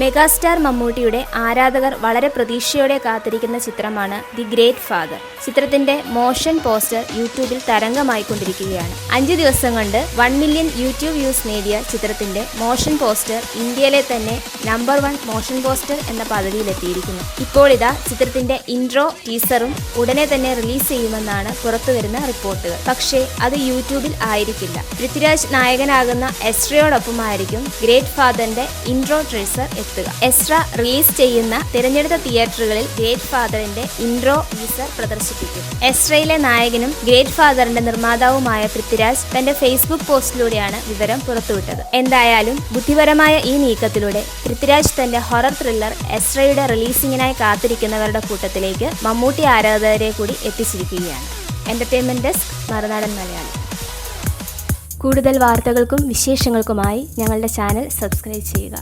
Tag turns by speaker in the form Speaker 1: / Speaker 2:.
Speaker 1: Megastar മമ്മൂട്ടിയുടെ ആരാധകർ വളരെ പ്രതീക്ഷയോടെ കാത്തിരിക്കുന്ന ചിത്രമാണ് ദി ഗ്രേറ്റ് ഫാദർ. ചിത്രത്തിന്റെ മോഷൻ പോസ്റ്റർ യൂട്യൂബിൽ തരംഗമായിക്കൊണ്ടിരിക്കുകയാണ്. 5 ദിവസം കൊണ്ട് 1 മില്യൺ യൂട്യൂബ് വ്യൂസ് നേടിയ ചിത്രത്തിന്റെ മോഷൻ പോസ്റ്റർ ഇന്ത്യയിലെ തന്നെ നമ്പർ 1 മോഷൻ പോസ്റ്റർ എന്ന പദവിയിലെത്തിയിരിക്കുന്നു. ഇപ്പോൾ ഇതാ ചിത്രത്തിന്റെ ഇൻട്രോ ടീസറും ഉടനെ തന്നെ റിലീസ് ചെയ്യുമെന്നാണ് പുറത്തുവരുന്ന റിപ്പോർട്ടുകൾ. പക്ഷേ അത് യൂട്യൂബിൽ ആയിരിക്കില്ല. പൃഥ്വിരാജ് നായകനാകുന്ന എസ്ട്രയോടൊപ്പമായിരിക്കും ഗ്രേറ്റ് ഫാദറിന്റെ ഇൻട്രോ ടീസർ എത്തുക. എസ്ട്ര റിലീസ് ചെയ്യുന്ന തിരഞ്ഞെടുത്ത തിയേറ്ററുകളിൽ ഗ്രേറ്റ് ഫാദറിന്റെ ഇൻട്രോ ടീസർ പ്രദർശിപ്പിക്കും. എസ്ട്രയിലെ നായകനും ഗ്രേറ്റ് ഫാദറിന്റെ നിർമ്മാതാവുമായ പൃഥ്വിരാജ് തന്റെ ഫേസ്ബുക്ക് പോസ്റ്റിലൂടെയാണ് വിവരം പുറത്തുവിട്ടത്. എന്തായാലും ബുദ്ധിപരമായ ഈ നീക്കത്തിലൂടെ പൃഥ്വിരാജ് തന്റെ ഹൊറർ ത്രില്ലർ എസ്ട്രയുടെ റിലീസിംഗിനായി കാത്തിരിക്കുന്നവരുടെ കൂട്ടത്തിലേക്ക് മമ്മൂട്ടി ആരാധകരെ കൂടി എത്തിച്ചിരിക്കുകയാണ്. എന്റർടൈൻമെന്റ് ഡെസ്ക്, മറുനാടൻ മലയാളം. കൂടുതൽ വാർത്തകൾക്കും വിശേഷങ്ങൾക്കുമായി ഞങ്ങളുടെ ചാനൽ സബ്സ്ക്രൈബ് ചെയ്യുക.